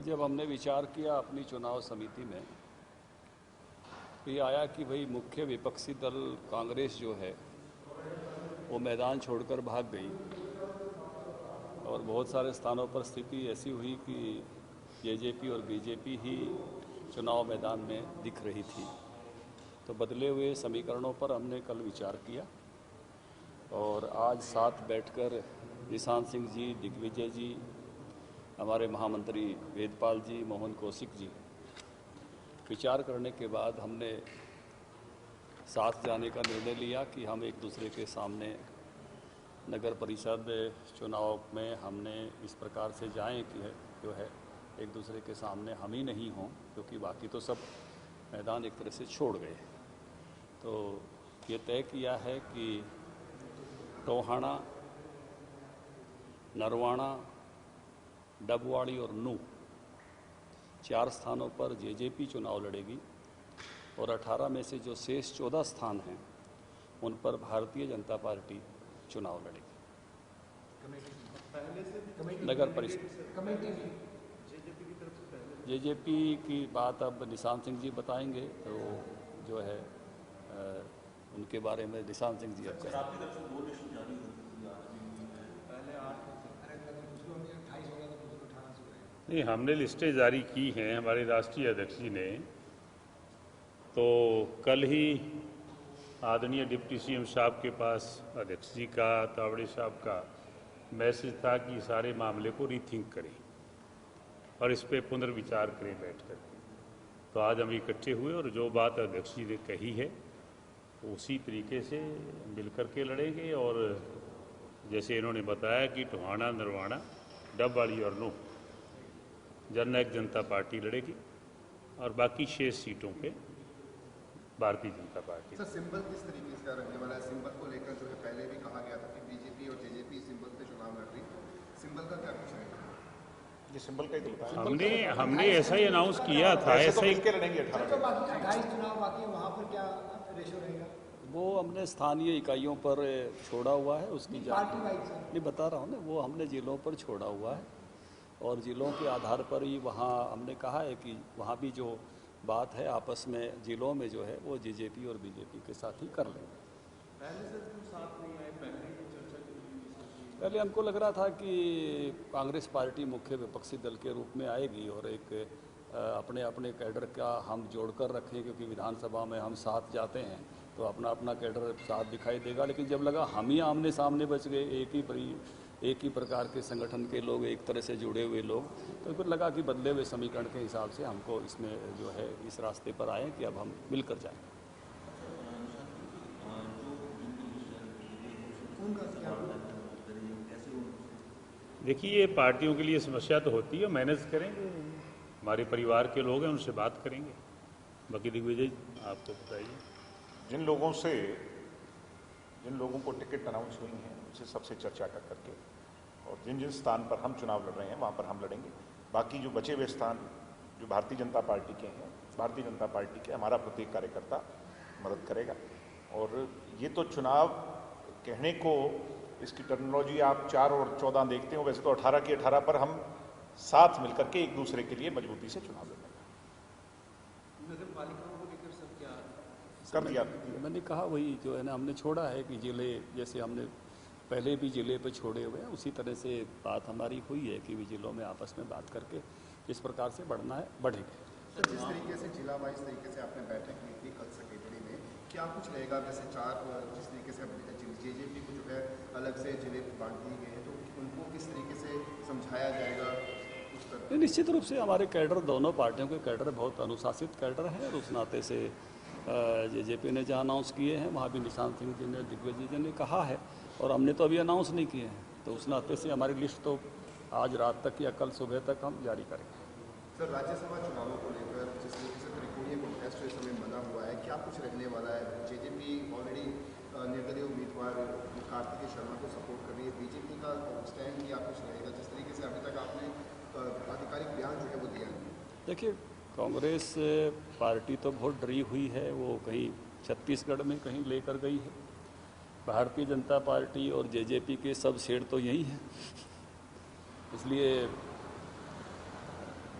जब हमने विचार किया अपनी चुनाव समिति में, तो ये आया कि भाई मुख्य विपक्षी दल कांग्रेस जो है वो मैदान छोड़कर भाग गई और बहुत सारे स्थानों पर स्थिति ऐसी हुई कि जेजेपी और बीजेपी ही चुनाव मैदान में दिख रही थी। तो बदले हुए समीकरणों पर हमने कल विचार किया और आज साथ बैठकर निशांत सिंह जी, दिग्विजय जी, हमारे महामंत्री वेदपाल जी, मोहन कौशिक जी, विचार करने के बाद हमने साथ जाने का निर्णय लिया कि हम एक दूसरे के सामने नगर परिषद चुनाव में हमने इस प्रकार से जाएं कि जो है एक दूसरे के सामने हम ही नहीं हों, क्योंकि बाकी तो सब मैदान एक तरह से छोड़ गए। तो ये तय किया है कि टोहाना, नरवाना, डबवाड़ी और नू 4 स्थानों पर जेजेपी चुनाव लड़ेगी और 18 में से जो शेष 14 स्थान हैं उन पर भारतीय जनता पार्टी चुनाव लड़ेगी। नगर परिषद जेजेपी की बात अब निशांत सिंह जी बताएंगे, तो जो है उनके बारे में निशांत सिंह जी अब नहीं, हमने लिस्टें जारी की हैं हमारे राष्ट्रीय अध्यक्ष जी ने। तो कल ही आदरणीय डिप्टी सीएम साहब के पास अध्यक्ष जी का, तावड़े साहब का मैसेज था कि सारे मामले को रीथिंक करें और इस पे पुनर्विचार करें बैठकर। तो आज हम इकट्ठे हुए और जो बात अध्यक्ष जी ने कही है उसी तरीके से मिलकर के लड़ेंगे। और जैसे इन्होंने बताया कि टोहाना, नरवाना, डबवाड़ी और नू जननायक जनता पार्टी लड़ेगी और बाकी 6 सीटों पे Bharatiya Janata party. Sir, symbol किस तरीके से रहने वाला है? सिंबल को लेकर जो है पहले भी कहा गया था कि बीजेपी और जेजेपी सिंबल से चुनाव लड़ रही, सिंबल का क्या कुछ रहेगा? ये सिंबल का ही तो बताया हमने ऐसा ही अनाउंस किया था, ऐसा ही के लड़ेंगे। 28 चुनाव बाकी है, वहाँ पर क्या रेशो रहेगा? वो हमने स्थानीय इकाइयों पर छोड़ा हुआ है, उसकी पार्टी वाइज नहीं बता रहा हूँ ना, वो हमने जिलों पर छोड़ा हुआ है और जिलों के आधार पर ही वहाँ हमने कहा है कि वहाँ भी जो बात है आपस में जिलों में जो है वो जेजेपी और बीजेपी के साथ ही कर लेंगे। पहले हमको लग रहा था कि कांग्रेस पार्टी मुख्य विपक्षी दल के रूप में आएगी और एक अपने अपने कैडर का हम जोड़कर रखें, क्योंकि विधानसभा में हम साथ जाते हैं तो अपना अपना कैडर साथ दिखाई देगा। लेकिन जब लगा हम ही आमने सामने बच गए, एक ही प्रकार के संगठन के लोग, एक तरह से जुड़े हुए लोग, तो फिर लगा कि बदले हुए समीकरण के हिसाब से हमको इसमें जो है इस रास्ते पर आए कि अब हम मिलकर जाएं। देखिए, ये पार्टियों के लिए समस्या तो होती है, मैनेज करेंगे, हमारे परिवार के लोग हैं उनसे बात करेंगे। बाकी दिग्विजय आपको बताइए। जिन लोगों को टिकट अनाउंस हुई हैं उनसे सबसे चर्चा कर करके और जिन जिन स्थान पर हम चुनाव लड़ रहे हैं वहाँ पर हम लड़ेंगे। बाकी जो बचे हुए स्थान जो भारतीय जनता पार्टी के हैं, भारतीय जनता पार्टी के हमारा प्रत्येक कार्यकर्ता मदद करेगा। और ये तो चुनाव कहने को इसकी टर्मिनोलॉजी आप 4 और 14 देखते हो, वैसे तो 18 की 18 पर हम साथ मिलकर के एक दूसरे के लिए मजबूती से चुनाव लड़ेंगे। कर दिया मैंने कहा वही जो है ना, हमने छोड़ा है कि जिले जैसे हमने पहले भी जिले पे छोड़े हुए हैं, उसी तरह से बात हमारी हुई है कि जिलों में आपस में बात करके इस प्रकार से बढ़ना है, बढ़ेंगे। सर, जिस तरीके से जिला वाइज तरीके से आपने बैठक की थी कल सेक्रेटरी में, क्या कुछ रहेगा? वैसे 4 जिस तरीके से जेजेपी को जो है अलग से जिले बांट दिए गए हैं, तो उनको किस तरीके से समझाया जाएगा? निश्चित रूप से हमारे कैडर, दोनों पार्टियों के कैडर बहुत अनुशासित कैडर है और उस नाते से जेजेपी ने जहाँ अनाउंस किए हैं वहाँ भी निशांत सिंह जी ने, दिग्विजय जी ने कहा है और हमने तो अभी अनाउंस नहीं किए हैं, तो उस नाते से हमारी लिस्ट तो आज रात तक या कल सुबह तक हम जारी करेंगे। सर, राज्यसभा चुनावों को लेकर जिस तरीके से त्रिकोणीय कॉन्टेस्ट इस समय बना हुआ है, क्या कुछ रहने वाला है? जेजेपी ऑलरेडी निर्दलीय उम्मीदवार कार्तिकेय शर्मा को सपोर्ट कर रही है, बीजेपी का स्टैंड क्या कुछ रहेगा? जिस तरीके से अभी तक आपने आधिकारिक बयान जो है वो दिया है। देखिए, कांग्रेस पार्टी तो बहुत डरी हुई है, वो कहीं छत्तीसगढ़ में कहीं लेकर गई है। भारतीय जनता पार्टी और जेजेपी के सब शेर तो यही हैं, इसलिए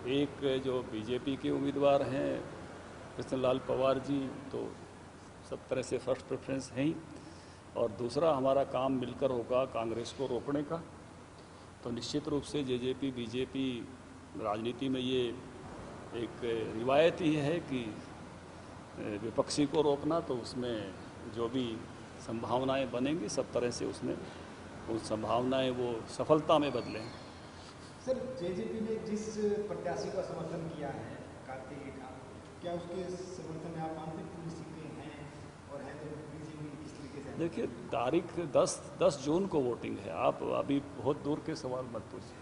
एक जो बीजेपी के उम्मीदवार हैं कृष्णलाल पवार जी, तो सब तरह से फर्स्ट प्रेफरेंस हैं ही, और दूसरा हमारा काम मिलकर होगा कांग्रेस को रोकने का। तो निश्चित रूप से जेजेपी बीजेपी राजनीति में ये एक रिवायत ही है कि विपक्षी को रोकना, तो उसमें जो भी संभावनाएं बनेंगी सब तरह से उसमें उन संभावनाएं वो सफलता में बदलें। सर, जेजेपी ने जिस प्रत्याशी का समर्थन किया है कार्तिकेय का, क्या उसके समर्थन में आप मानते हैं पूरी सीटें हैं और है तो बीजेपी किस तरीके से? देखिए, तारीख 10 जून को वोटिंग है। आप अभी बहुत दूर के सवाल मत पूछिए।